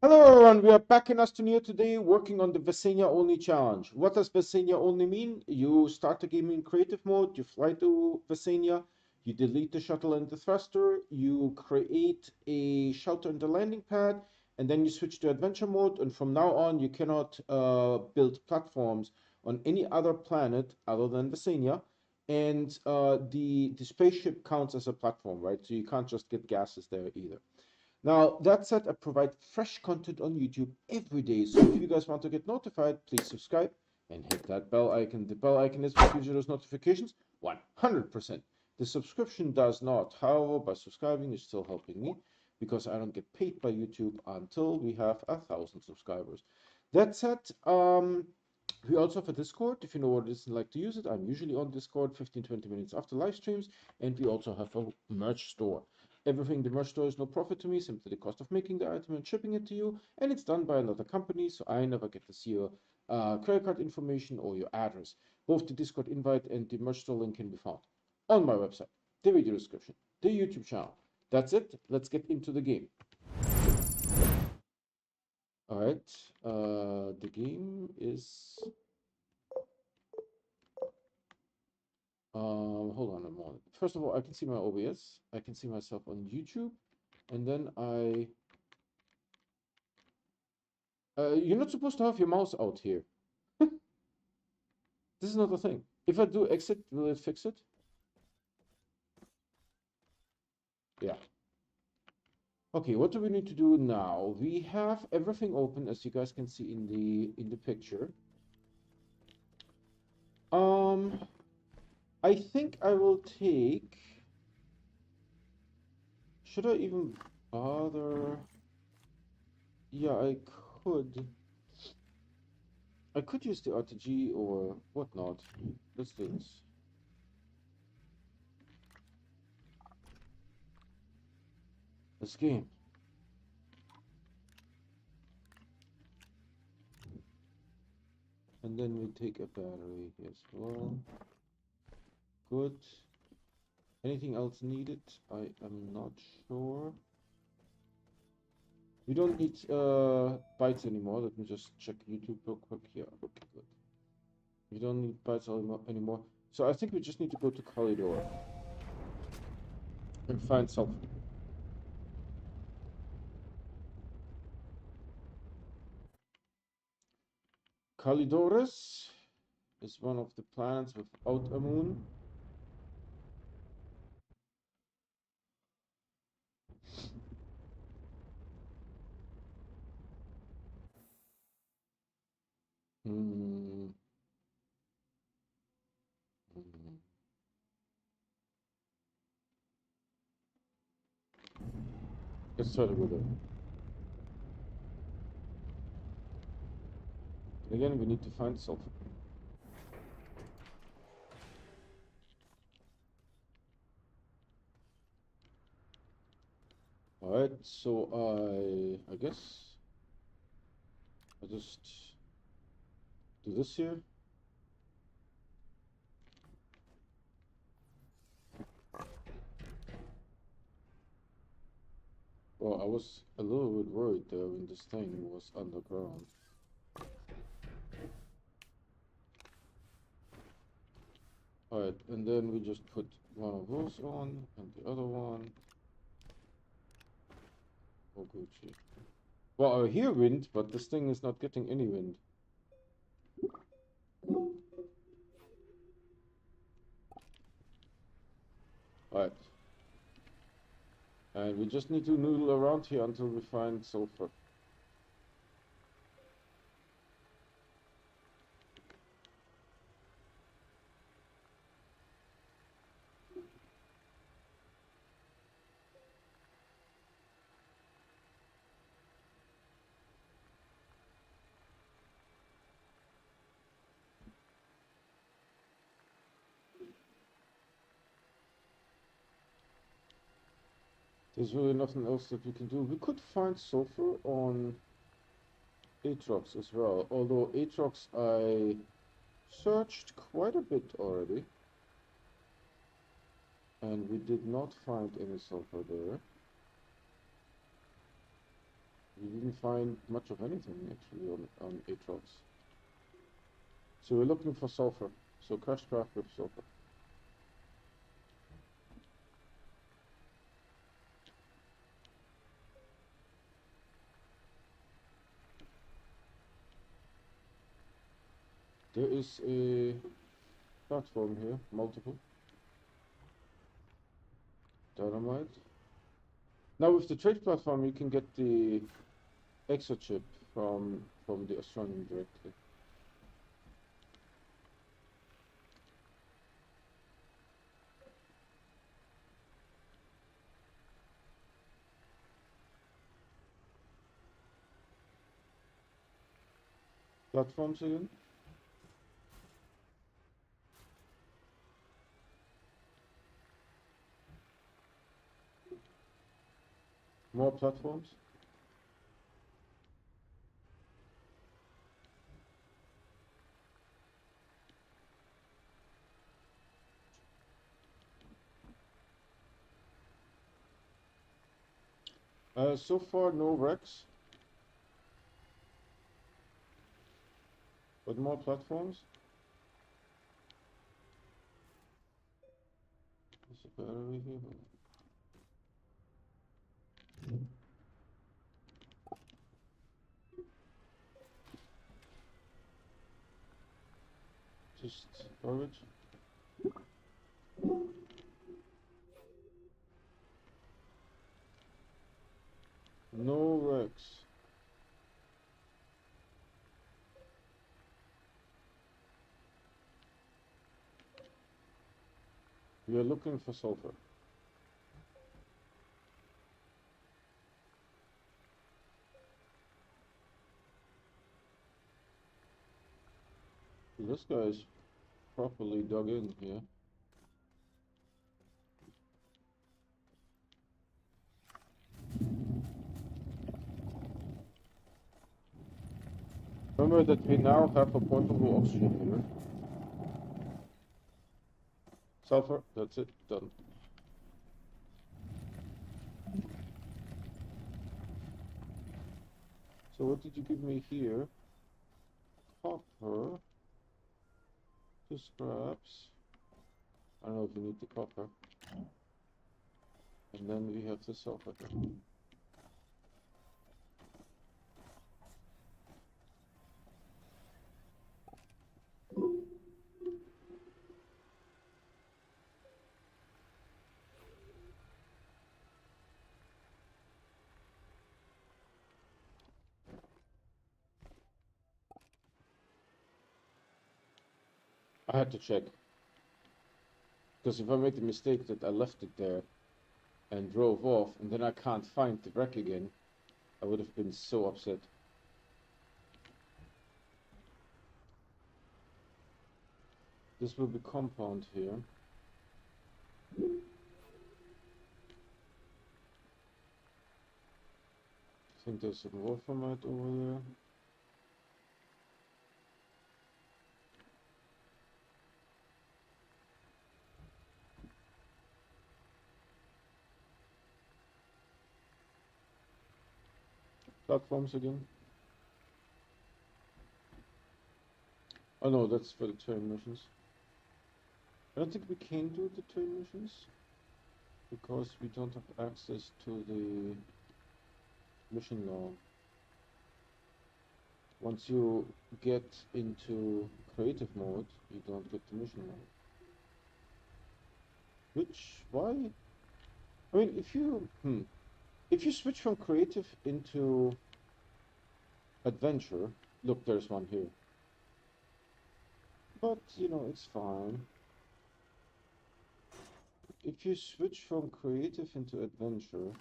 Hello everyone, we are back in Astroneer today working on the Vesania only challenge. What does Vesania only mean? You start the game in creative mode, you fly to Vesania, you delete the shuttle and the thruster, you create a shelter and the landing pad, and then you switch to adventure mode, and from now on you cannot build platforms on any other planet other than Vesania, and the spaceship counts as a platform, right? So you can't just get gases there either. Now, that said, I provide fresh content on YouTube every day. So if you guys want to get notified, please subscribe and hit that bell icon. The bell icon is what gives you those notifications 100%. The subscription does not. However, by subscribing, you're still helping me because I don't get paid by YouTube until we have 1,000 subscribers. That said, we also have a Discord. If you know what it is and like to use it, I'm usually on Discord 15-20 minutes after live streams. And we also have a merch store. Everything in the merch store is no profit to me, simply the cost of making the item and shipping it to you, and it's done by another company, so I never get to see your credit card information or your address. Both the Discord invite and the merch store link can be found on my website, the video description, the YouTube channel. That's it. Let's get into the game. All right, the game is. Hold on a moment. First of all, I can see my OBS. I can see myself on YouTube, and then you're not supposed to have your mouse out here. This is not a thing. If I do exit, will it fix it? Yeah. Okay, what do we need to do now? We have everything open, as you guys can see in the picture. I think I will take. Should I even bother? Yeah, I could. I could use the RTG or whatnot. Let's do this. This game. And then we take a battery as well. Good. Anything else needed? I am not sure. We don't need bytes anymore. Let me just check YouTube real quick here. Okay, good. We don't need bytes anymore. So I think we just need to go to Corridor and find something. Calidorus is one of the planets without a moon. Hmm. Let's try to go there. And again, we need to find sulfur. Alright, so I guess I just do this here. Well, I was a little bit worried there when this thing was underground. Alright, and then we just put one of those on and the other one. Oh, Gucci. Well, I hear wind, but this thing is not getting any wind. Alright. And we just need to noodle around here until we find sulfur. There's really nothing else that we can do. We could find sulfur on Aatrox as well, although Aatrox I searched quite a bit already, and we did not find any sulfur there. We didn't find much of anything actually on Atrox. So we're looking for sulfur. So crushed craft with sulfur. There is a platform here, multiple. Dynamite. Now with the trade platform, you can get the exochip from the Astroneer directly. Platforms again. More platforms. So far no wrecks, but more platforms. There's a battery here. Just garbage. No wrecks. We are looking for sulfur. This guy's properly dug in here. Remember that we now have a portable oxygen here. Sulfur, that's it, done. So what did you give me here? Copper. 2 scraps. I don't know if we need the copper. And then we have the sulfur here. I had to check. Because if I made the mistake that I left it there and drove off and then I can't find the wreck again, I would have been so upset. This will be compound here. I think there's some wolframite over there. Platforms again. Oh no, that's for the turn missions. I don't think we can do the turn missions because we don't have access to the mission log. Once you get into creative mode, you don't get the mission log. Why? I mean, if you switch from creative into adventure, look, there's one here. But, you know, it's fine. If you switch from creative into adventure,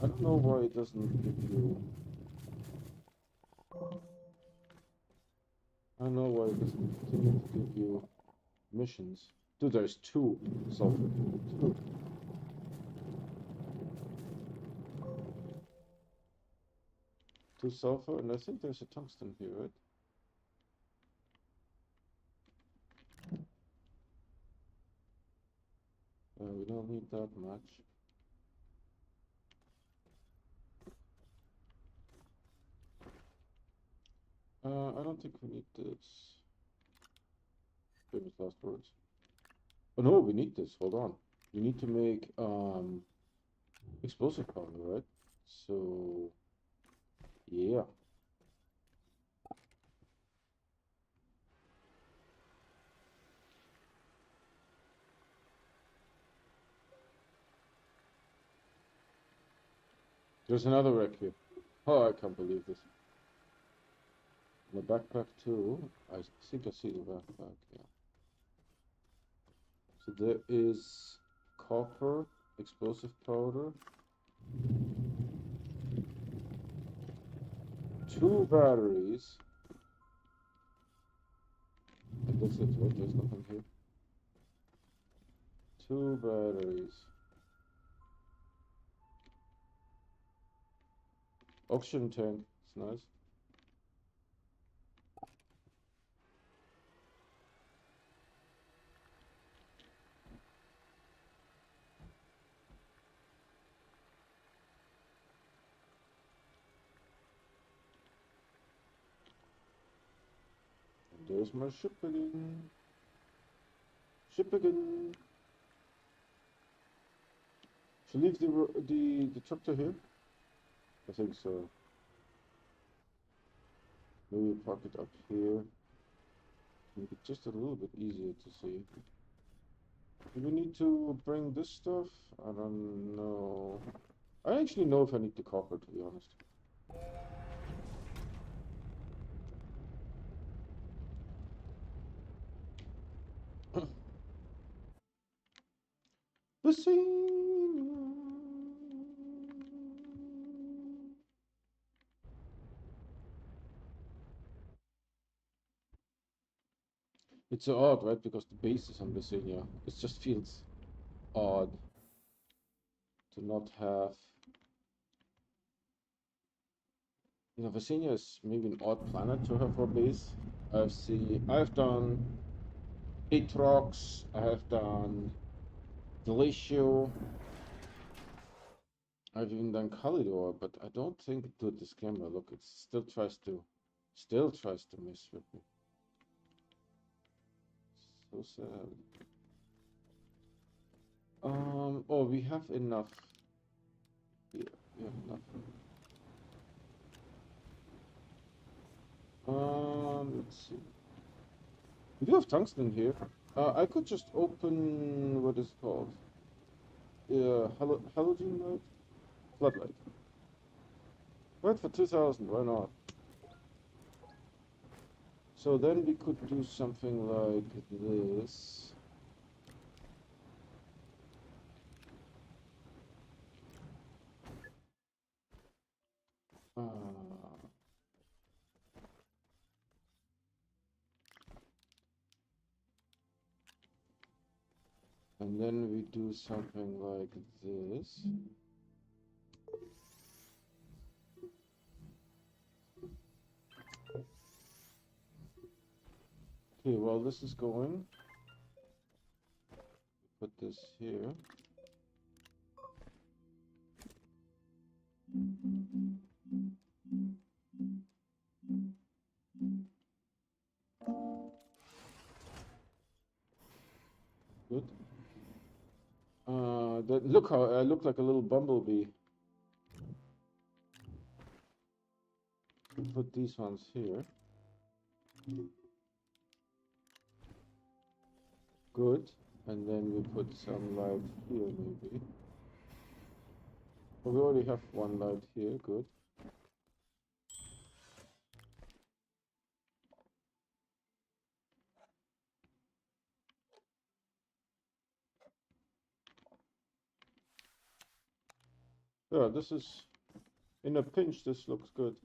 I don't know why it doesn't give you... I don't know why it doesn't continue to give you missions. Dude, there's 2 sulfur. 2. Two sulfur, and I think there's a tungsten here, right? We don't need that much. I don't think we need this. Famous last words. Oh no, we need this. Hold on. We need to make explosive powder, right? So yeah. There's another wreck here. Oh, I can't believe this. The backpack too. I think I see the backpack, yeah. So there is copper, explosive powder, 2 batteries, and that's it, right? There's nothing here. 2 batteries. Oxygen tank, it's nice. And there's my ship again. Ship again. Should leave the tractor here? I think so. Maybe park it up here. Make it just a little bit easier to see. Do we need to bring this stuff? I don't know. I actually know if I need the copper, to be honest. Vesania. It's so odd, right? Because the base is on Vesania. It just feels odd to not have. You know, Vesania is maybe an odd planet to have for a base. I've done Atrox, I have done Delatio, I've even done Kalidor, but I don't think it did this camera. Look, it still tries to mess with me. So sad. Oh, we have enough. Yeah, we have enough. Let's see. We do have tungsten here. I could just open what is it called? Halogen light? Floodlight. Right, for 2000, why not? So then we could do something like this. And then we do something like this. Okay, well, this is going. Put this here. Good. Look how I look like a little bumblebee. Put these ones here. Good. And then we put some light here, maybe. Oh, we already have one light here. Good. Yeah, this is, in a pinch, this looks good.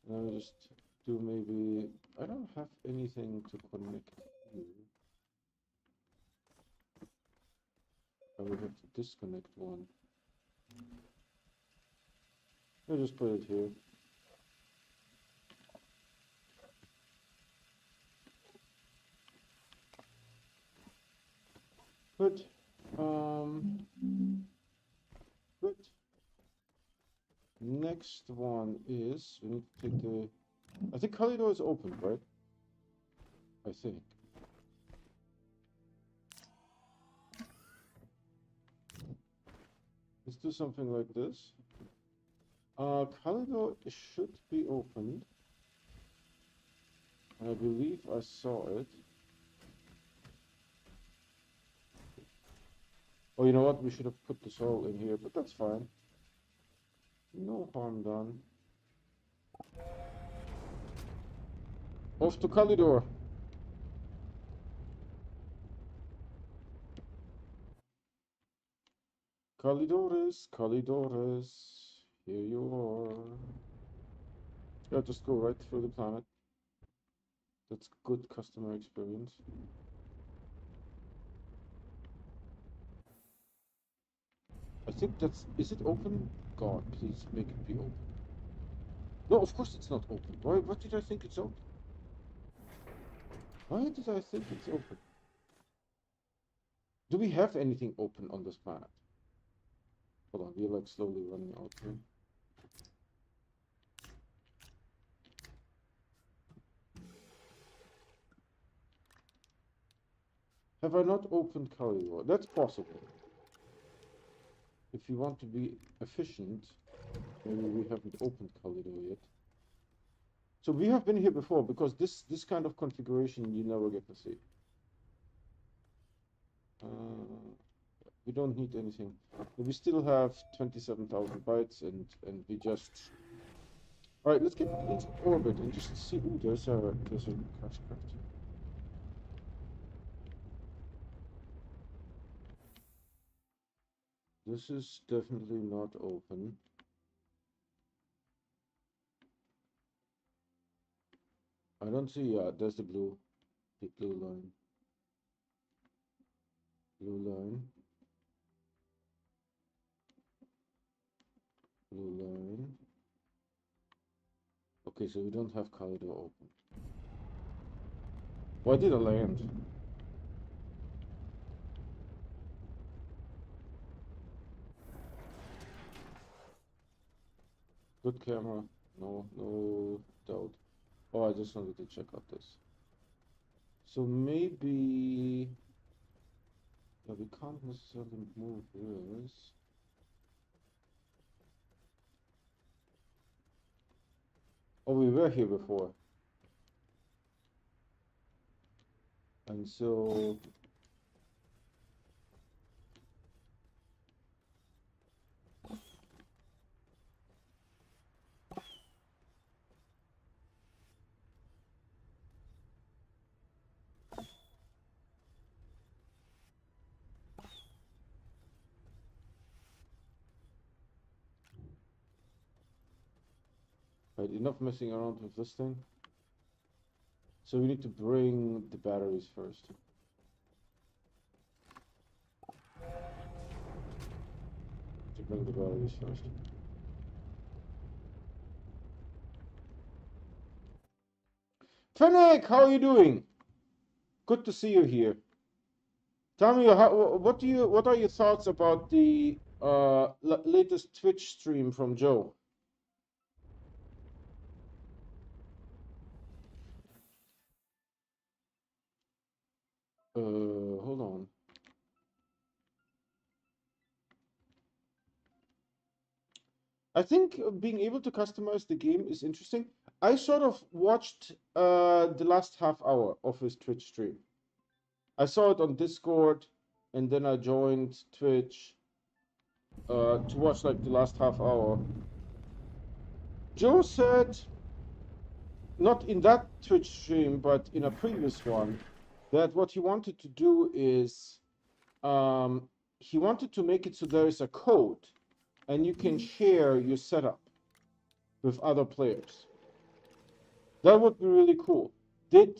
And I'll just do maybe, I don't have anything to connect here. I will have to disconnect one. I'll just put it here. Good. Good. Next one is we need to take the. I think corridor is open, right? I think. Let's do something like this. Corridor should be opened. I believe I saw it. Oh, you know what? We should have put this all in here, but that's fine. No harm done. Off to corridor. Corridores, here you are. Yeah, just go right through the planet. That's good customer experience. I think that's... Is it open? God, please make it be open. No, of course it's not open. Why did I think it's open? Why did I think it's open? Do we have anything open on this planet? Hold on, we're like slowly running out here. Have I not opened corridor? That's possible. If you want to be efficient, maybe we haven't opened corridor yet. So we have been here before, because this kind of configuration you never get to see. We don't need anything. We still have 27,000 bytes, and we just... All right, let's get into orbit and just see. Ooh, there's a crash craft. This is definitely not open. I don't see. Yeah, there's the blue line. Blue line. Blue line. Okay, so we don't have corridor open. Why did I land? Good camera. No doubt. Oh, I just wanted to check out this. So maybe... Yeah, we can't necessarily move this. Oh, we were here before. And so... Right, enough messing around with this thing. So we need to bring the batteries first. Fennec, how are you doing? Good to see you here. Tell me, what are your thoughts about the latest Twitch stream from Joe? Hold on. I think being able to customize the game is interesting. I sort of watched the last half hour of his Twitch stream. I saw it on Discord, and then I joined Twitch to watch like the last half hour. Joe said, not in that Twitch stream, but in a previous one, that what he wanted to do is he wanted to make it so there is a code and you can share your setup with other players. That would be really cool. Did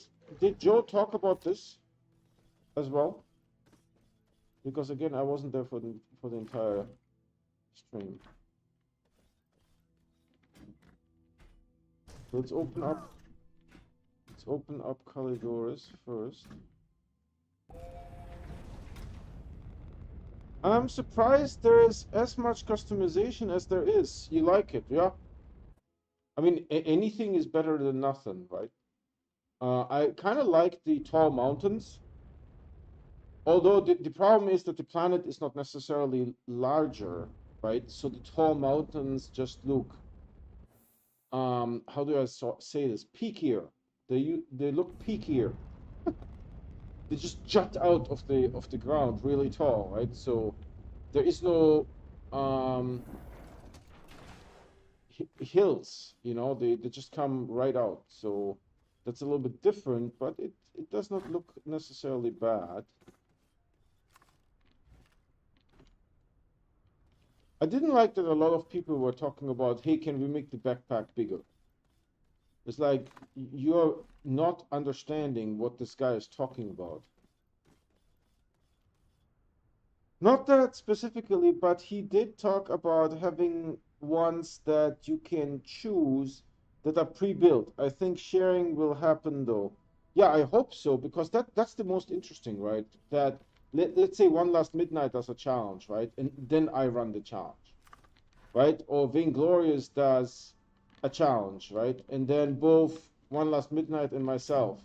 Joe talk about this as well? Because again, I wasn't there for the entire stream. So let's open up corridors first. I'm surprised there is as much customization as there is. You like it, yeah? I mean, anything is better than nothing, right? I kind of like the tall mountains, although the problem is that the planet is not necessarily larger, right? So the tall mountains just look, how do I say this? Peakier. They look peakier. They just jut out of the ground really tall, right? So there is no um, hills, you know, they just come right out. So that's a little bit different, but it does not look necessarily bad. I didn't like that a lot of people were talking about, hey, can we make the backpack bigger? It's like you're not understanding what this guy is talking about. Not that specifically, but he did talk about having ones that you can choose that are pre-built. I think sharing will happen though. Yeah, I hope so, because that's the most interesting, right? That let's say One Last Midnight does a challenge, right? And then I run the challenge, right? Or Vainglorious does a challenge, right? And then both One Last Midnight and myself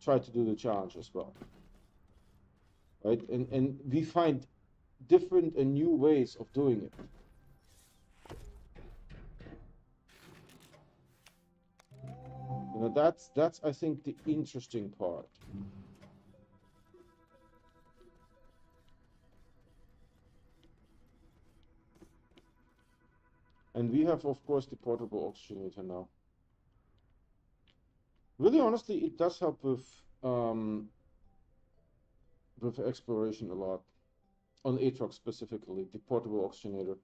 try to do the challenge as well, right? And we find different and new ways of doing it. You know, that's I think the interesting part. And we have, of course, the portable oxygenator now. Really, honestly, it does help with exploration a lot. On Aatrox specifically, the portable oxygenator.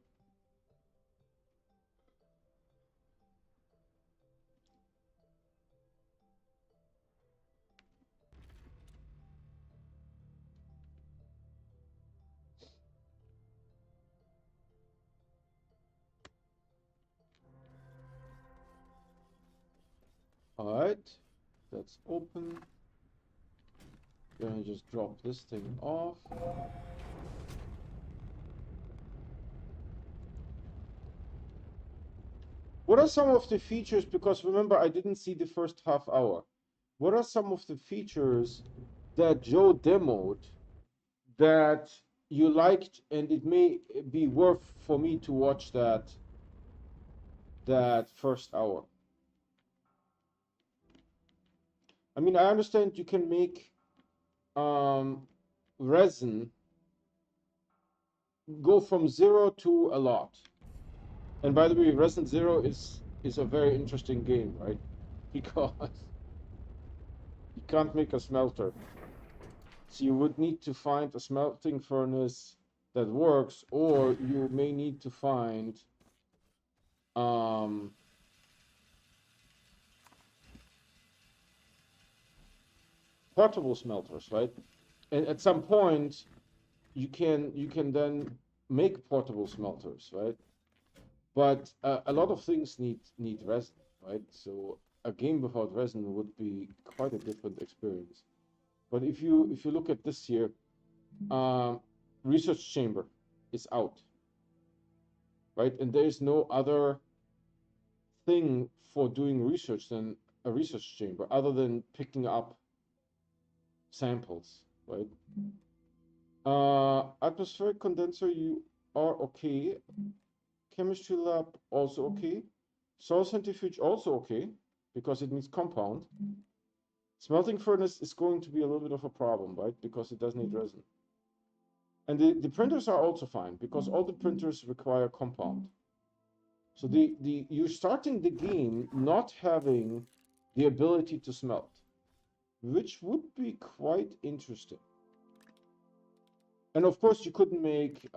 Alright, that's open. Then I just drop this thing off. What are some of the features? Because remember, I didn't see the first half hour. What are some of the features that Joe demoed that you liked, and it may be worth for me to watch that first hour? I mean, I understand you can make resin go from 0 to a lot. And by the way, Resin Zero is a very interesting game, right? Because you can't make a smelter. So you would need to find a smelting furnace that works, or you may need to find um, portable smelters, right? And at some point, you can then make portable smelters, right? But a lot of things need resin, right? So a game without resin would be quite a different experience. But if you look at this here, um, research chamber is out, right? And there is no other thing for doing research than a research chamber, other than picking up samples, right? Atmospheric condenser, you are okay. Chemistry lab, also okay. Soil centrifuge, also okay, because it needs compound. Smelting furnace is going to be a little bit of a problem, right? Because it does need resin. And the printers are also fine, because all the printers require compound. So you're starting the game not having the ability to smelt, which would be quite interesting. And of course, you couldn't make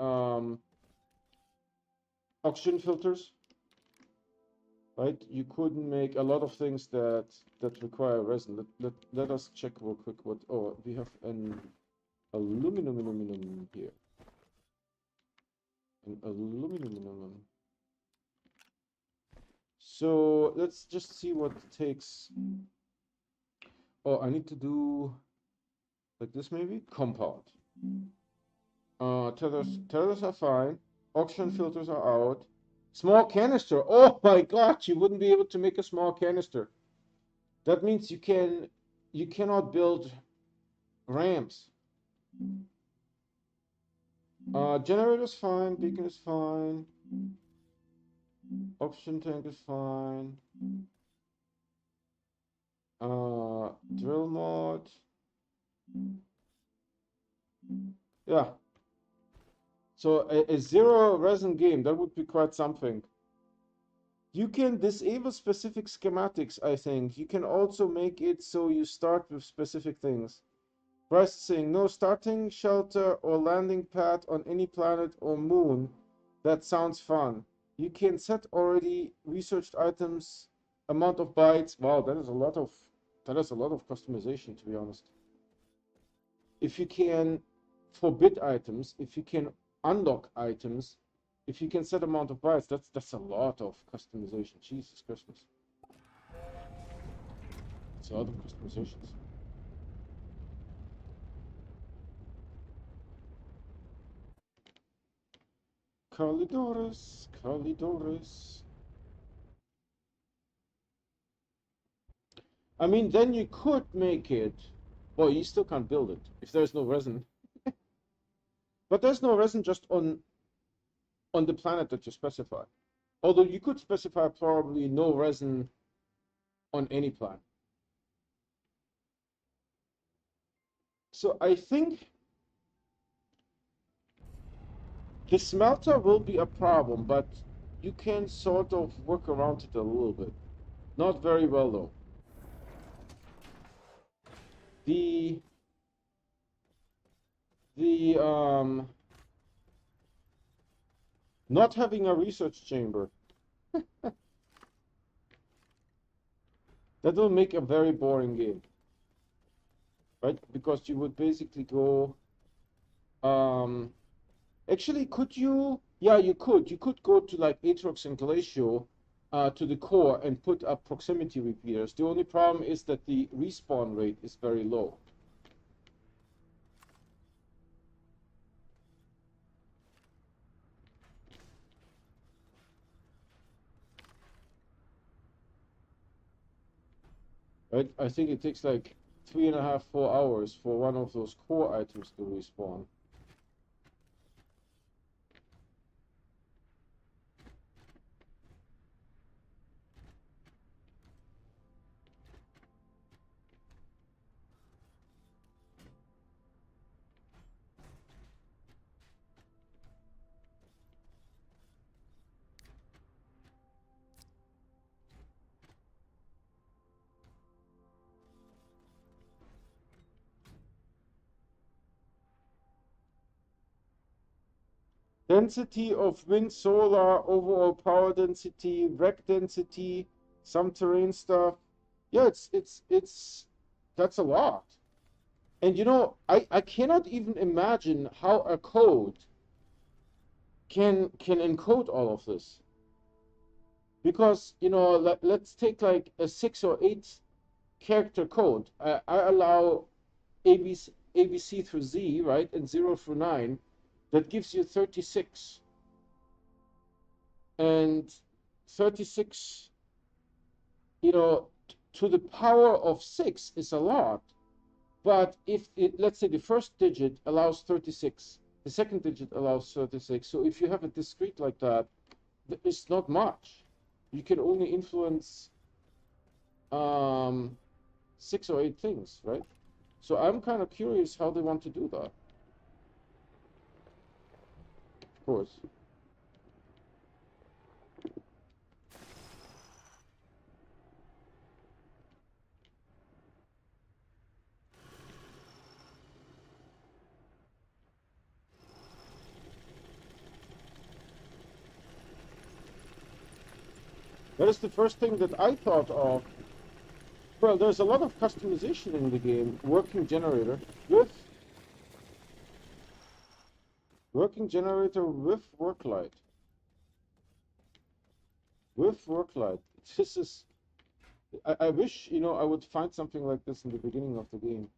oxygen filters, right? You couldn't make a lot of things that require resin. Let us check real quick what. Oh, we have an aluminum here. An aluminum. So let's just see what it takes. Oh, I need to do like this maybe? Compound. Tethers are fine. Oxygen filters are out. Small canister. Oh my God, you wouldn't be able to make a small canister. That means you cannot build ramps. Generator's fine. Beacon is fine. Oxygen tank is fine. Drill mod. Yeah. So a zero resin game, that would be quite something. You can disable specific schematics, I think. You can also make it so you start with specific things. Bryce is saying, no starting shelter or landing pad on any planet or moon. That sounds fun. You can set already researched items, amount of bytes. Wow, that is a lot of customization, to be honest. If you can forbid items, if you can unlock items, if you can set amount of bytes, that's a lot of customization. Jesus Christmas. It's a lot of customizations. Calidorus, Calidorus. I mean, then you could make it. Well, you still can't build it if there's no resin. But there's no resin just on the planet that you specify. Although you could specify probably no resin on any planet. So I think the smelter will be a problem, but you can sort of work around it a little bit. Not very well though. The not having a research chamber, that will make a very boring game, right? Because you would basically go actually, could you? Yeah, you could. You could go to like Atrox and Glacio to the core and put up proximity repeaters. The only problem is that the respawn rate is very low. Right? I think it takes like 3.5, 4 hours for one of those core items to respawn. Density of wind, solar, overall power density, wreck density, some terrain stuff. Yeah, it's that's a lot. And you know, I cannot even imagine how a code can encode all of this. Because, you know, let's take like a 6 or 8 character code. I allow ABC through Z, right? And 0 through 9. That gives you 36. And 36, you know, to the power of 6 is a lot. But if it, let's say the first digit allows 36, the second digit allows 36. So if you have a discrete like that, it's not much. You can only influence 6 or 8 things, right? So I'm kind of curious how they want to do that. Of course. That is the first thing that I thought of. Well, there's a lot of customization in the game. Working generator with work light. With work light. This is. I wish, you know, I would find something like this in the beginning of the game.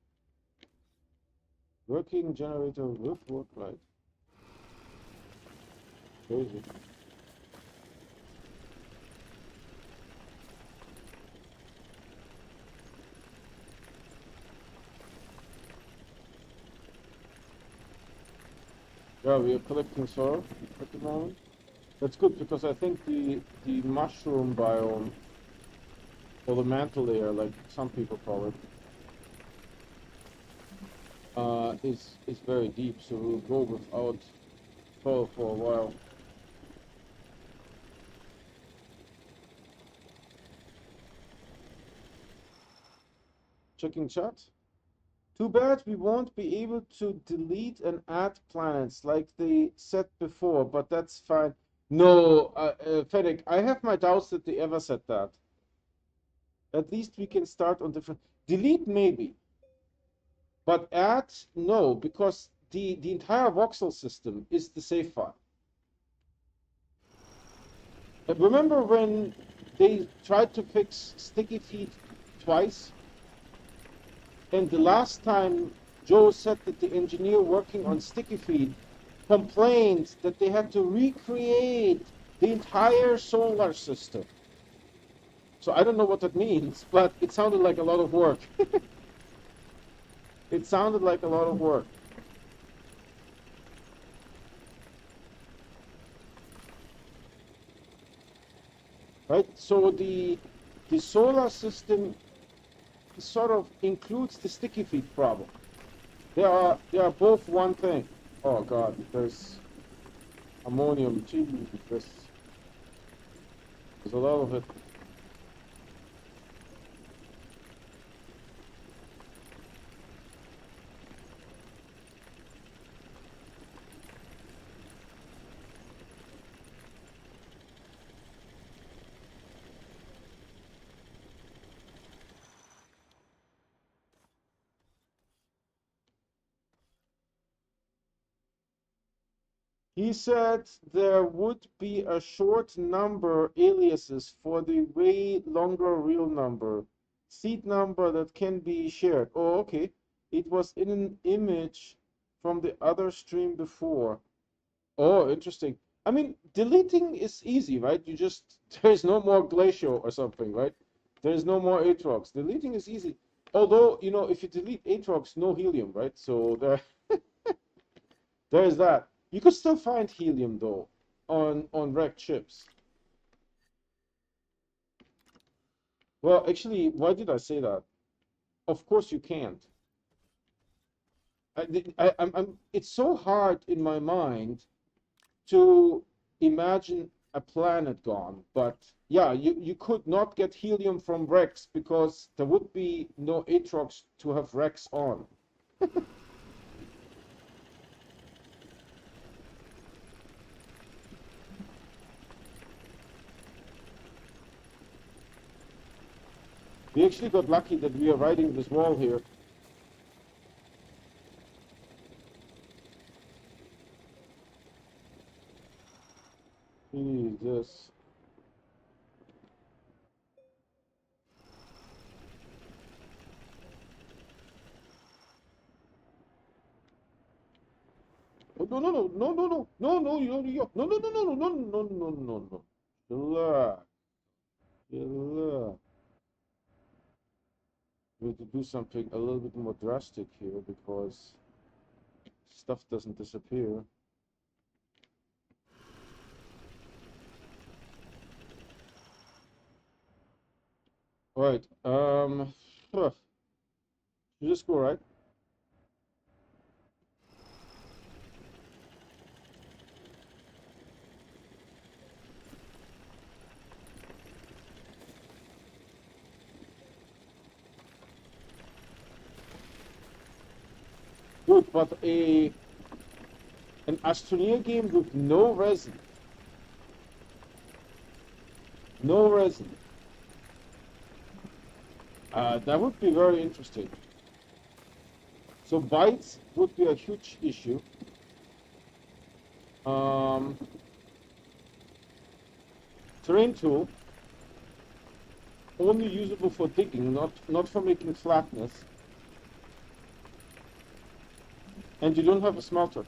Working generator with work light. Crazy. Yeah, we are collecting soil at the moment. That's good because I think the mushroom biome, or the mantle layer, like some people call it, is very deep. So we'll go without soil for a while. Checking chat. Too bad we won't be able to delete and add planets like they said before, but that's fine. No, Fennec, I have my doubts that they ever said that. At least we can start on different. Delete maybe, but add no, because the entire voxel system is the save file. Remember when they tried to fix sticky feet twice? And the last time Joe said that the engineer working on sticky feet complained that they had to recreate the entire solar system. So I don't know what that means, but it sounded like a lot of work. It sounded like a lot of work. Right? So the solar system sort of includes the sticky feet problem. They are both one thing. Oh God, there's ammonium too. There's a lot of it. He said there would be a short number aliases for the way longer real number, seed number that can be shared. Oh, okay. It was in an image from the other stream before. Oh, interesting. I mean, deleting is easy, right? You just, there's no more glacial or something, right? There's no more Aatrox. Deleting is easy. Although, you know, if you delete Aatrox, no helium, right? So there's that. You could still find helium though on wrecked ships. Well, actually, why did I say that? Of course you can't. It's so hard in my mind to imagine a planet gone, but yeah, you could not get helium from wrecks because there would be no Aatrox to have wrecks on. We actually got lucky that we are riding this wall here. Jesus. Oh, no, no, no, no, no, no, no, no, no, no, no, no, no, no, no, no, no, no. Relax, relax. We have to do something a little bit more drastic here because stuff doesn't disappear. All right. You just go right. Good, but an Astroneer game with no resin. No resin. That would be very interesting. So bytes would be a huge issue. Terrain tool, only usable for digging, not for making flatness. And you don't have a smelter.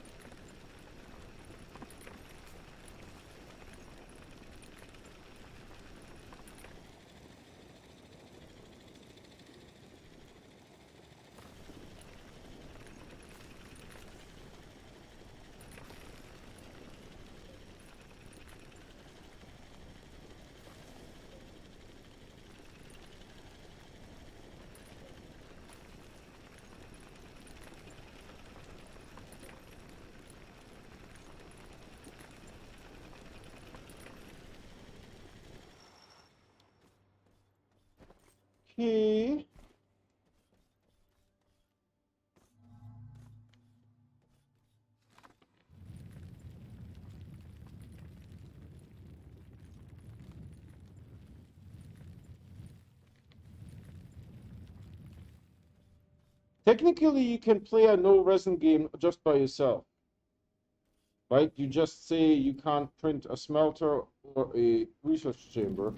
Okay. Technically, you can play a no resin game just by yourself, right? You just say you can't print a smelter or a research chamber,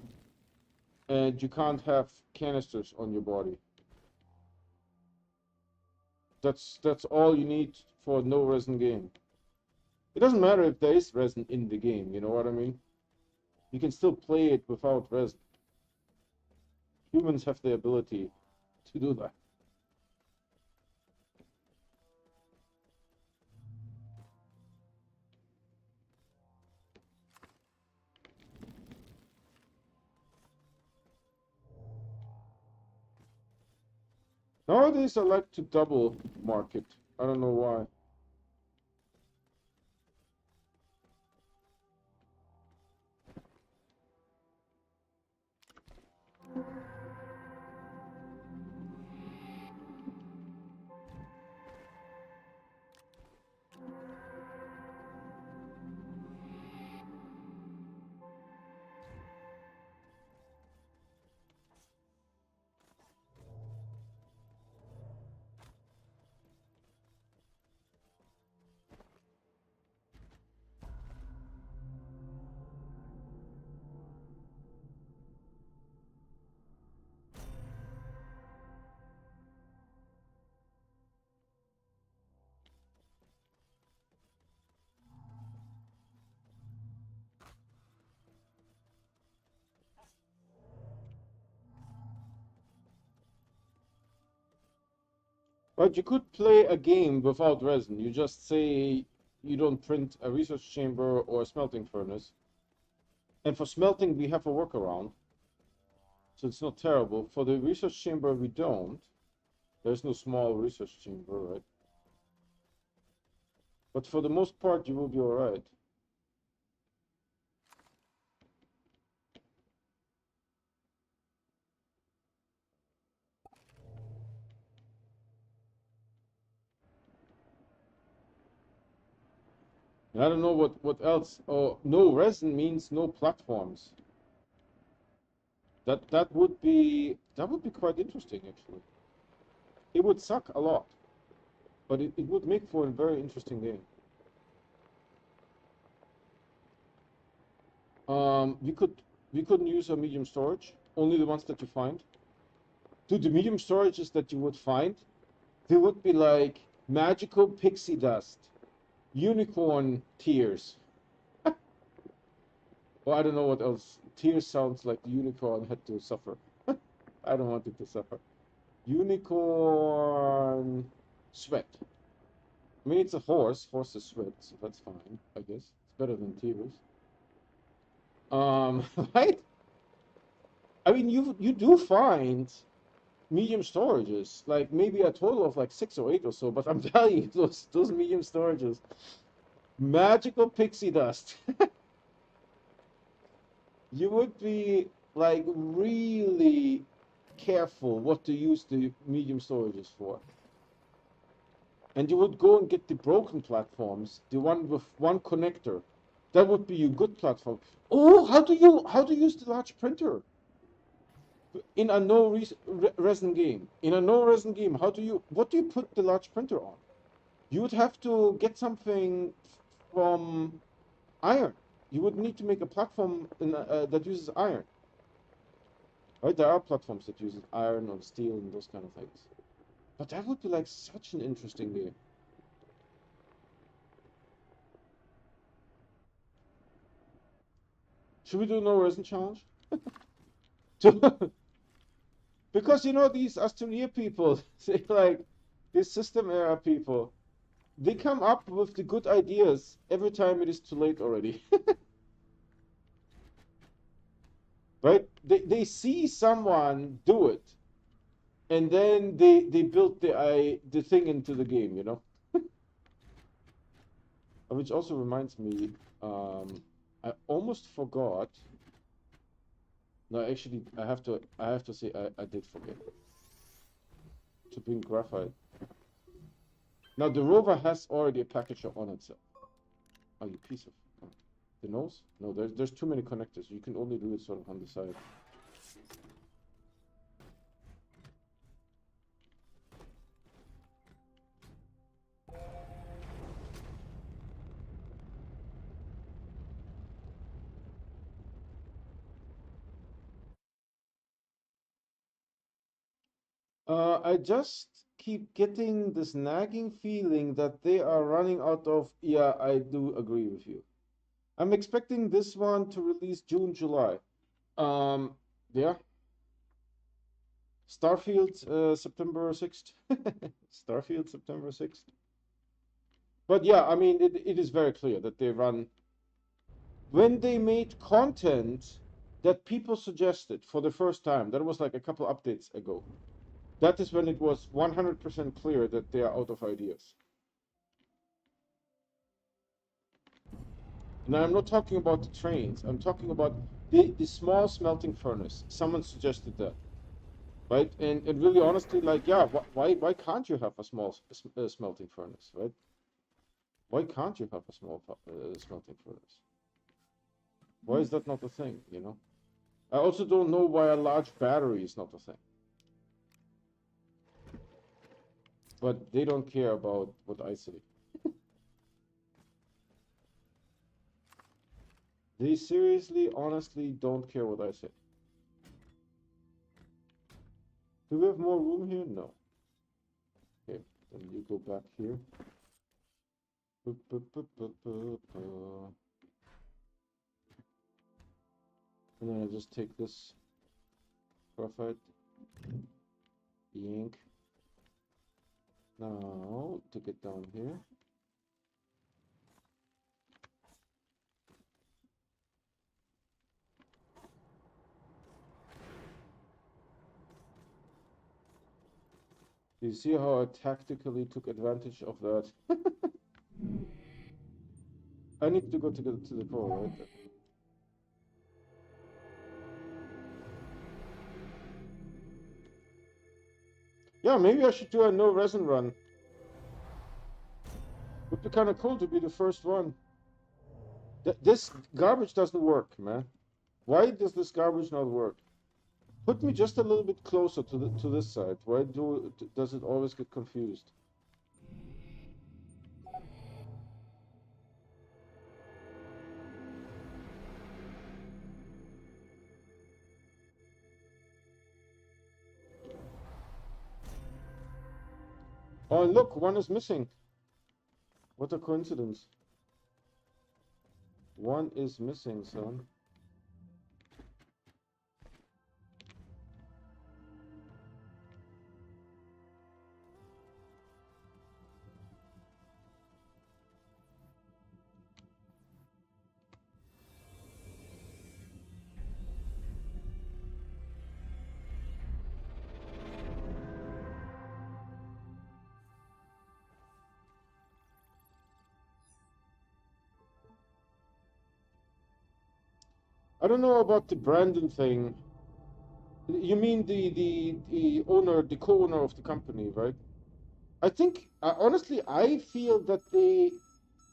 and you can't have canisters on your body. That's all you need for a no resin game. It doesn't matter if there is resin in the game, you know what I mean? You can still play it without resin. Humans have the ability to do that. Nowadays, I like to double market. I don't know why. But you could play a game without resin. You just say you don't print a research chamber or a smelting furnace. And for smelting, we have a workaround. So it's not terrible. For the research chamber, we don't. There's no small research chamber, right? But for the most part, you will be alright. I don't know what else. Oh, no resin means no platforms. That would be quite interesting actually. It would suck a lot, but it would make for a very interesting game. We couldn't use a medium storage, only the ones that you find. Dude, the medium storages that you would find, they would be like magical pixie dust, unicorn tears. Well, I don't know what else. Tears sounds like the unicorn had to suffer. I don't want it to suffer. Unicorn sweat. I mean, it's a horse. Horses sweat, so that's fine, I guess. It's better than tears. Right? I mean, you do find medium storages, like maybe a total of like 6 or 8 or so, but I'm telling you, those medium storages, magical pixie dust. You would be like really careful what to use the medium storages for. And you would go and get the broken platforms, the one with one connector. That would be a good platform. Oh, how do you use the large printer in a no resin game? In a no resin game, what do you put the large printer on? You would have to get something from iron. You would need to make a platform that uses iron. Right? There are platforms that uses iron or steel and those kind of things. But that would be like such an interesting game. Should we do no resin challenge? Because you know these Astroneer people, they like these system era people, they come up with the good ideas every time it is too late already. Right? They see someone do it, and then they build the thing into the game, you know. Which also reminds me, I almost forgot. No, actually, I have to say I did forget to bring graphite. Now the rover has already a packager on itself. Oh, you piece of the nose? No, there's too many connectors. You can only do it sort of on the side. I just keep getting this nagging feeling that they are running out of. Yeah, I do agree with you. I'm expecting this one to release June, July. Um, yeah. Starfield, September 6th. Starfield, September 6th. But yeah, I mean, it is very clear that they run. When they made content that people suggested for the first time, that was like a couple updates ago. That is when it was 100% clear that they are out of ideas. Now, I'm not talking about the trains. I'm talking about the small smelting furnace. Someone suggested that, right? And really honestly, like, yeah, why can't you have a small smelting furnace, right? Why can't you have a small smelting furnace? Why is that not a thing, you know? I also don't know why a large battery is not a thing. But they don't care about what I say. They seriously, honestly don't care what I say. Do we have more room here? No. Okay, then you go back here. And then I just take this graphite, ink. Now, to get down here. You see how I tactically took advantage of that? I need to go to the core, right? Yeah, maybe I should do a no resin run. Would be kind of cool to be the first one. This garbage doesn't work, man. Why does this garbage not work? Put me just a little bit closer to this side. Why does it always get confused? Oh, and look, one is missing. What a coincidence. One is missing, son. I don't know about the Brandon thing. You mean the owner, the co-owner of the company, right? I think, honestly, I feel that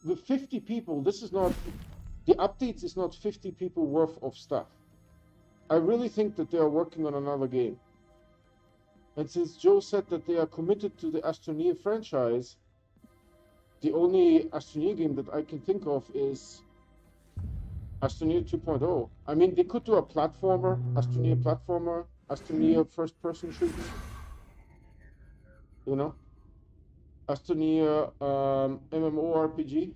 with 50 people, this is not, the updates is not 50 people worth of stuff. I really think that they are working on another game. And since Joe said that they are committed to the Astroneer franchise, the only Astroneer game that I can think of is Astroneer 2.0. I mean, they could do a platformer, Astroneer first-person shooter, you know? Astroneer MMORPG,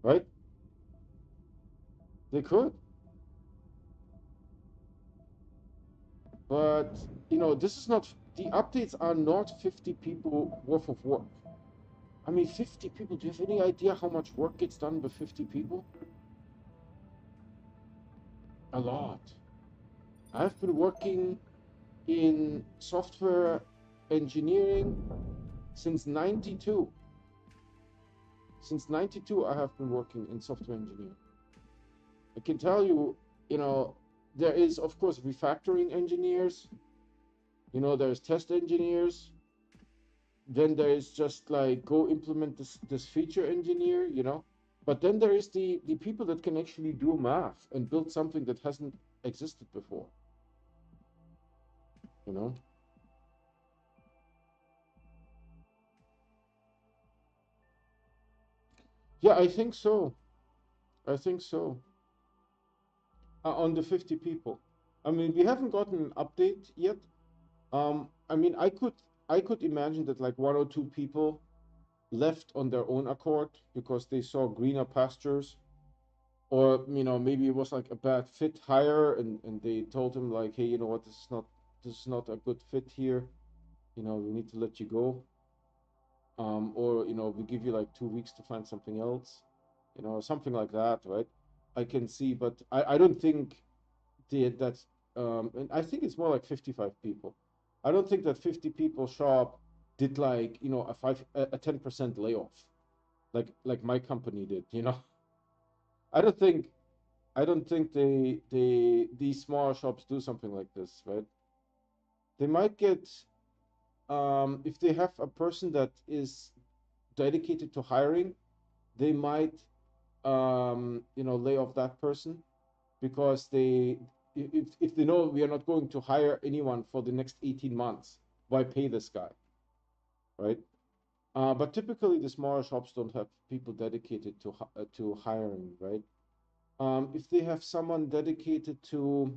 right? They could. But, you know, this is not, the updates are not 50 people worth of work. I mean, 50 people, do you have any idea how much work gets done with 50 people? A lot. I've been working in software engineering since 92. Since 92, I have been working in software engineering. I can tell you, you know, there is, of course, refactoring engineers, you know, there's test engineers, then there is just like go implement this feature engineer, you know. But then there is the people that can actually do math and build something that hasn't existed before, you know. Yeah, I think so. I think so. On the 50 people. I mean, we haven't gotten an update yet. I mean, I could imagine that like one or two people left on their own accord because they saw greener pastures, or you know, maybe it was like a bad fit hire, and they told him like, hey, you know what, this is not a good fit here. You know, we need to let you go. Or you know, we give you like 2 weeks to find something else. You know, something like that, right? I can see, but I don't think that and I think it's more like 55 people. I don't think that 50 people shop did like, you know, a 10% layoff like my company did, you know. I don't think I don't think these smaller shops do something like this, right? They might get if they have a person that is dedicated to hiring, they might you know, lay off that person because if they know we are not going to hire anyone for the next 18 months, why pay this guy, right? But typically the smaller shops don't have people dedicated to hiring, right? If they have someone dedicated to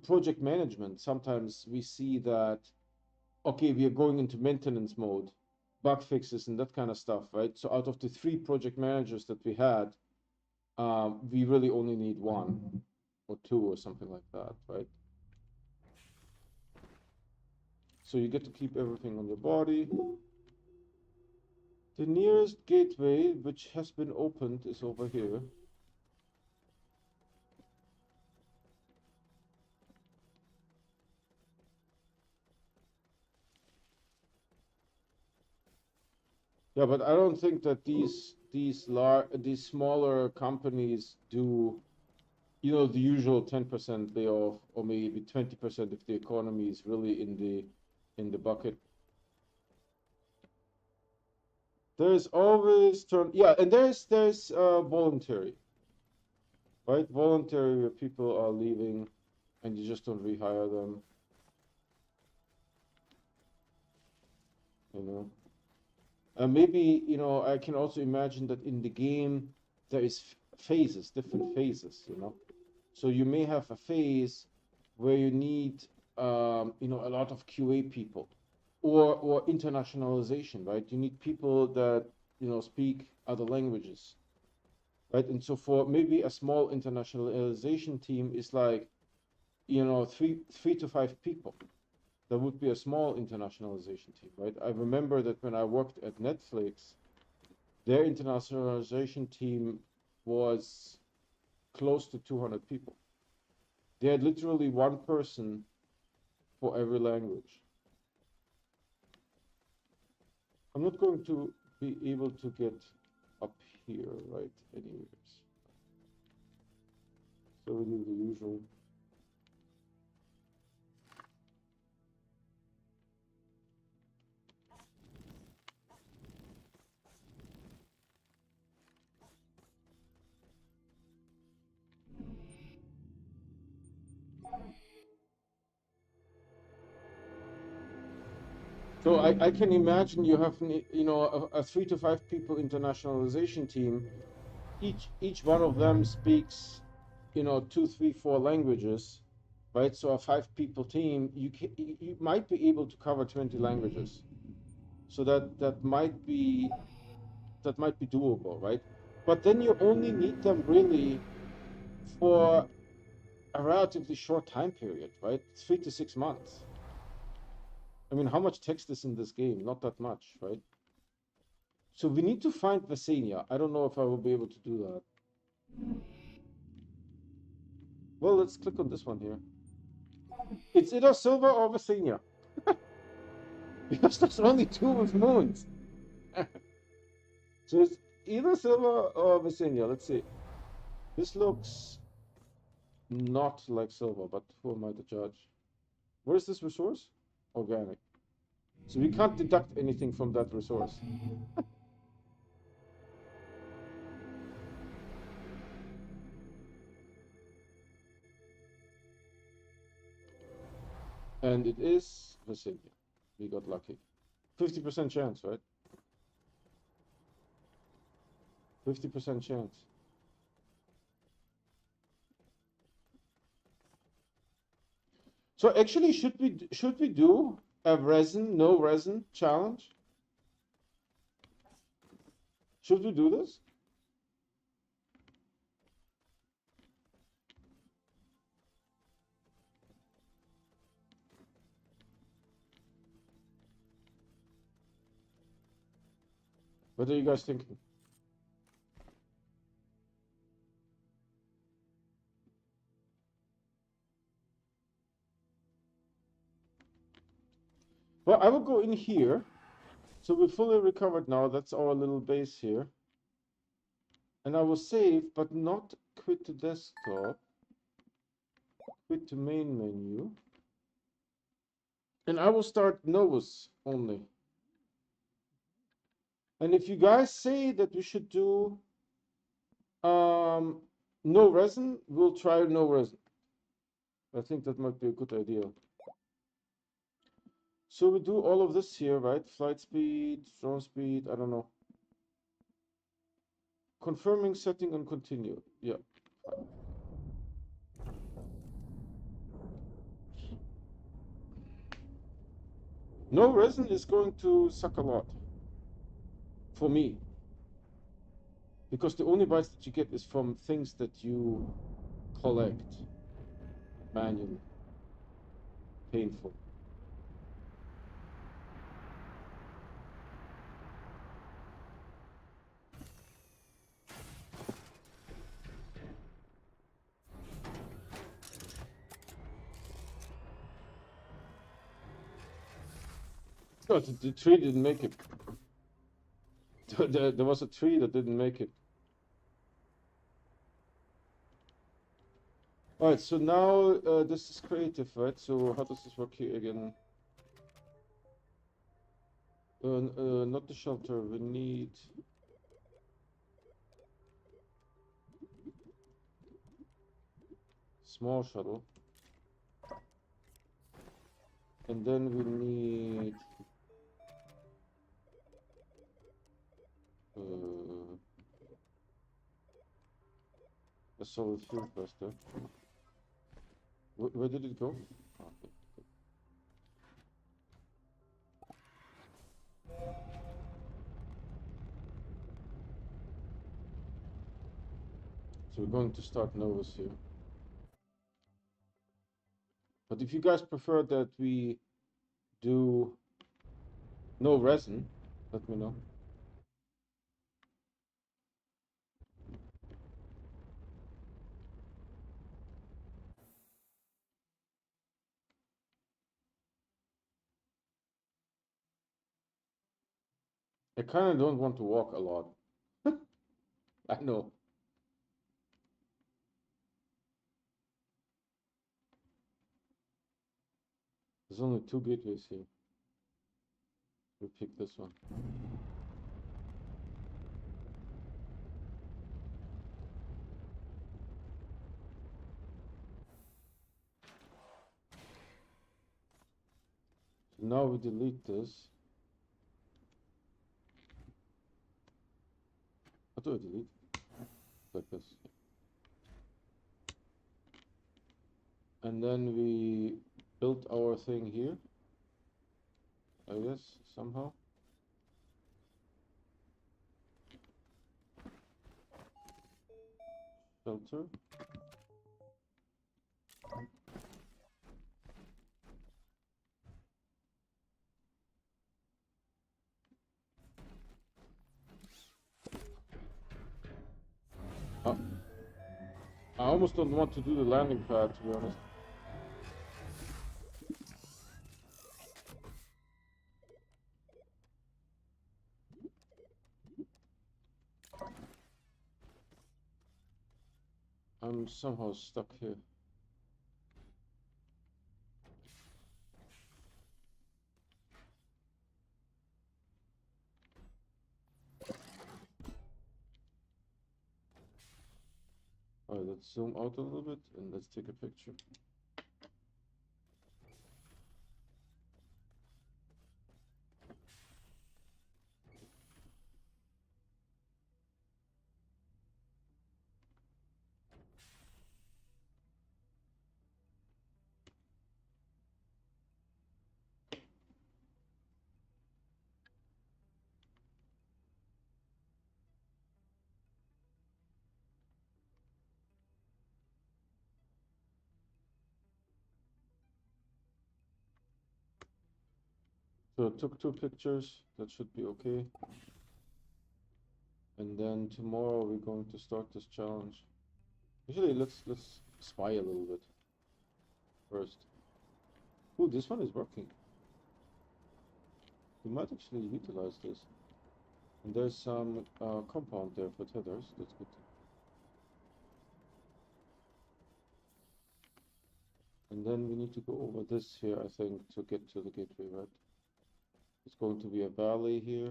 project management, sometimes we see that, okay, we are going into maintenance mode, bug fixes and that kind of stuff, right? So out of the 3 project managers that we had, we really only need 1 or 2 or something like that, right? So you get to keep everything on your body. The nearest gateway, which has been opened, is over here. Yeah, but I don't think that these smaller companies do, you know, the usual 10% layoff or maybe 20% if the economy is really in the bucket. There's always yeah, and there's voluntary, right? Voluntary where people are leaving and you just don't rehire them, you know. And maybe, you know, I can also imagine that in the game there is phases, different phases, you know. So you may have a phase where you need, you know, a lot of QA people, or internationalization, right? You need people that, you know, speak other languages, right? And so for maybe a small internationalization team is like, you know, three to five people. That would be a small internationalization team, right? I remember that when I worked at Netflix, their internationalization team was close to 200 people. They had literally one person for every language. I'm not going to be able to get up here, right? Anyways. So we do the usual. So I can imagine you have, you know, a 3 to 5 people internationalization team. Each one of them speaks, you know, 2, 3, 4 languages, right? So a 5 people team, you might be able to cover 20 languages. So that might be doable, right? But then you only need them really for a relatively short time period, right? 3 to 6 months. I mean, how much text is in this game? Not that much, right? So we need to find Vesania. I don't know if I will be able to do that. Well, let's click on this one here. It's either Silver or Vesania. Because there's only 2 with moons. So it's either Silver or Vesania. Let's see. This looks not like silver, but who am I to judge? Where is this resource? Organic. So we can't deduct anything from that resource. And it is Vesania. We got lucky. 50% chance, right? 50% chance. So actually, should we do a no resin challenge? Should we do this? What are you guys thinking? Well, I will go in here. So we're fully recovered now. That's our little base here. And I will save, but not quit the desktop. Quit the main menu. And I will start Novus only. And if you guys say that we should do no resin, we'll try no resin. I think that might be a good idea. So we do all of this here, right? Flight speed, drone speed, I don't know. Confirming setting and continue. Yeah. No resin is going to suck a lot. For me. Because the only bytes that you get is from things that you collect manually. Painful. No, the tree didn't make it. There was a tree that didn't make it. Alright, so now this is creative, right? So how does this work here again? Not the shelter, we need... small shuttle. And then we need... a solid fuel cluster. Where did it go? Okay. So we're going to start Novus here. But if you guys prefer that we do no resin, let me know. I kind of don't want to walk a lot. I know. There's only 2 gateways here. We pick this one. So now we delete this. How do I delete? Like this. And then we built our thing here. I guess, somehow. Filter. I almost don't want to do the landing pad, to be honest. somehow stuck here. Alright, let's zoom out a little bit and let's take a picture. So I took 2 pictures, that should be okay. And then tomorrow we're going to start this challenge. Actually, let's spy a little bit first. Ooh, this one is working. We might actually utilize this. And there's some compound there for tethers, that's good. And then we need to go over this here, I think, to get to the gateway, right? It's going to be a valley here.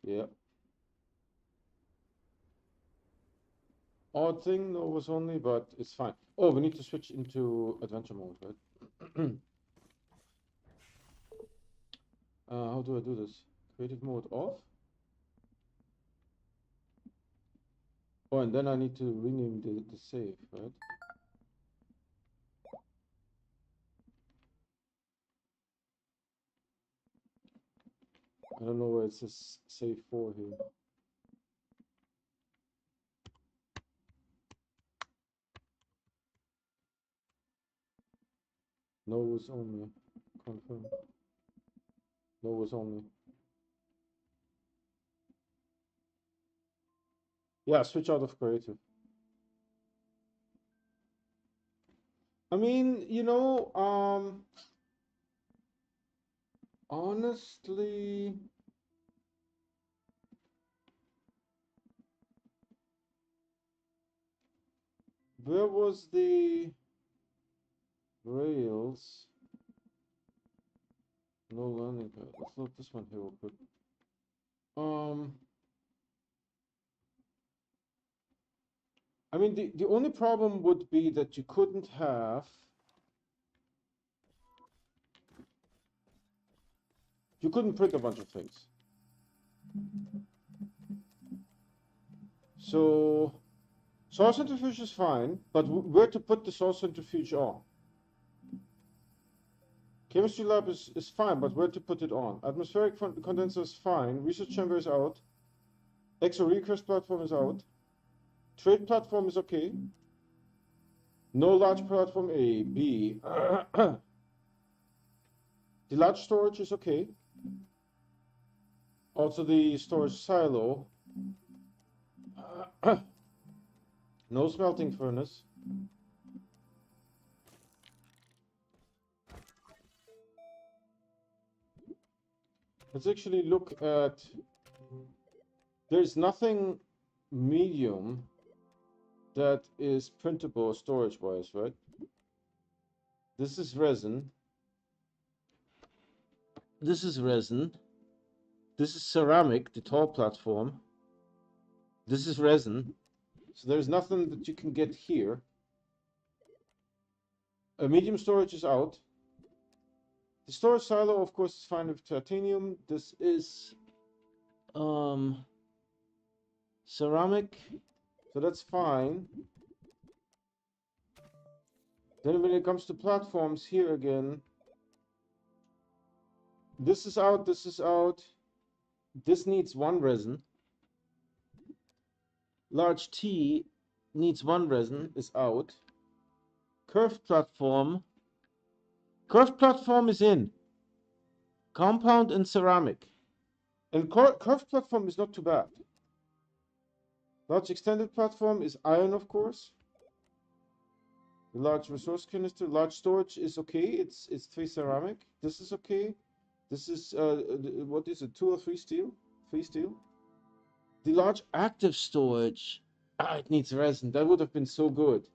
Yeah. Odd thing, no, was only, but it's fine. Oh, we need to switch into adventure mode, right? How do I do this? Creative mode off? Oh, and then I need to rename the save, right? I don't know where it says save 4 here. No was only. Confirm. No was only. Yeah, switch out of creative. I mean, you know, honestly, where was the rails? No landing pad. Let's load this one here real quick. I mean, the only problem would be that you couldn't have. You couldn't print a bunch of things. So, source centrifuge is fine, but where to put the source centrifuge on? Chemistry lab is fine, but where to put it on? Atmospheric condenser is fine. Research chamber is out. EXO request platform is out. Trade platform is okay. No large platform A, B. The large storage is okay. Also the storage silo. No smelting furnace. Let's actually look at. There's nothing medium that is printable storage wise, right? This is resin. This is resin. This is ceramic, the tall platform. This is resin. So there's nothing that you can get here. A medium storage is out. The storage silo, of course, is fine with titanium. This is ceramic, so that's fine. Then when it comes to platforms, here again, this is out, this is out. This needs 1 resin. Large T needs 1 resin, is out. Curved platform is in. Compound and ceramic. And curved platform is not too bad. Large extended platform is iron, of course. The large resource canister, large storage is okay. It's 3 ceramic. This is okay. This is what is it? 2 or 3 steel? 3 steel. The large active storage Ah, it needs resin. That would have been so good.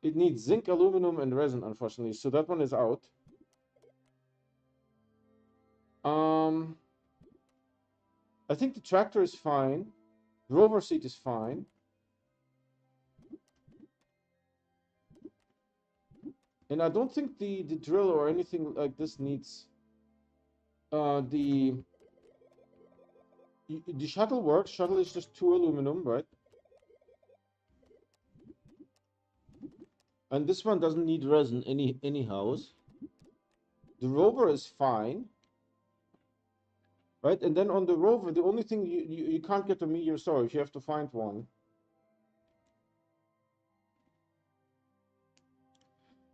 It needs zinc, aluminum, and resin, unfortunately. So that one is out. Um, I think the tractor is fine. Rover seat is fine. And I don't think the drill or anything like this needs the shuttle works. Shuttle is just 2 aluminum, right? And this one doesn't need resin anyhow. The rover is fine, right? And then on the rover, the only thing you can't get a meteor storage. You have to find one.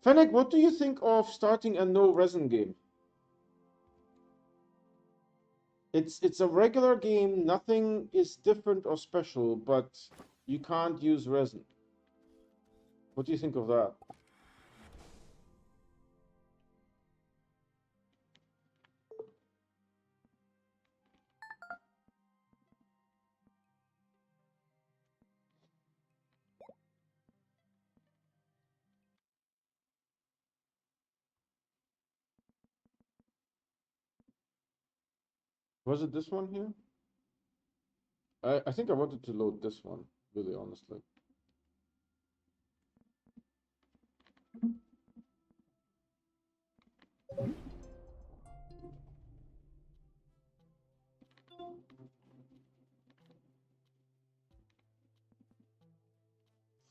Fennec, what do you think of starting a no resin game? It's a regular game. Nothing is different or special, but you can't use resin. What do you think of that? Was it this one here? I think I wanted to load this one, really honestly.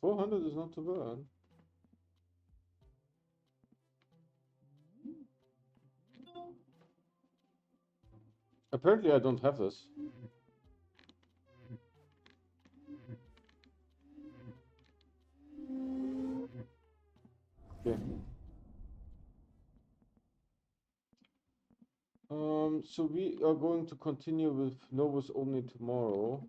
$400 is not too bad. Apparently I don't have this. Okay. So we are going to continue with Novus only tomorrow.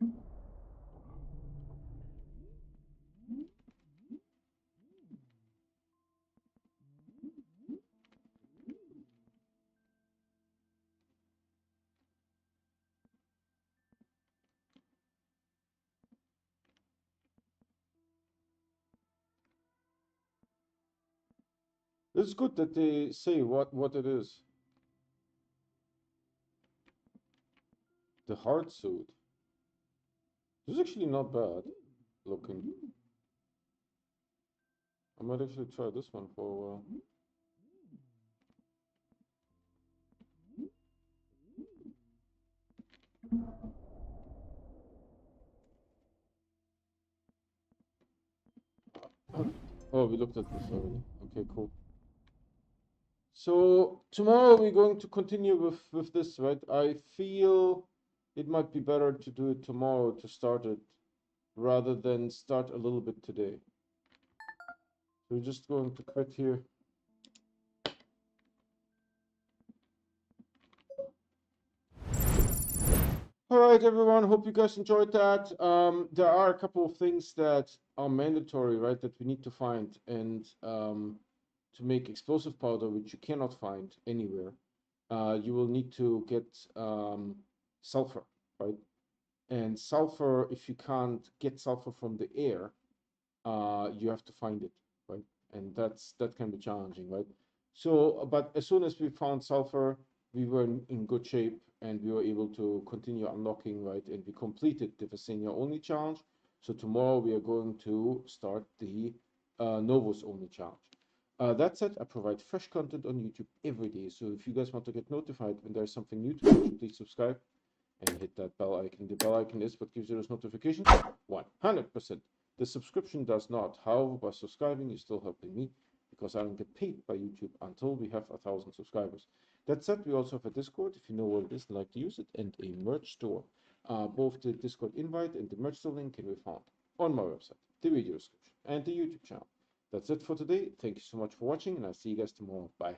It's good that they say what it is. The hard suit. This is actually not bad looking. I might actually try this one for a while. Oh, we looked at this already. Okay, cool. So tomorrow we're going to continue with this, right? I feel it might be better to do it tomorrow to start it rather than start a little bit today. So we're just going to quit here. All right, everyone. Hope you guys enjoyed that. There are a couple of things that are mandatory, right? That we need to find, and to make explosive powder, which you cannot find anywhere, you will need to get sulfur, right? And sulfur, if you can't get sulfur from the air, you have to find it, right? And that can be challenging, right? So, but as soon as we found sulfur, we were in good shape and we were able to continue unlocking, right? And we completed the Vesania only challenge. So tomorrow we are going to start the Novus only challenge. That said, I provide fresh content on YouTube every day. So if you guys want to get notified when there's something new to watch, please subscribe and hit that bell icon. The bell icon is what gives you those notifications 100%. The subscription does not. However, by subscribing, you're still helping me because I don't get paid by YouTube until we have 1,000 subscribers. That said, we also have a Discord, if you know what it is and like to use it, and a merch store. Both the Discord invite and the merch store link can be found on my website, the video description, and the YouTube channel. That's it for today. Thank you so much for watching, and I'll see you guys tomorrow. Bye.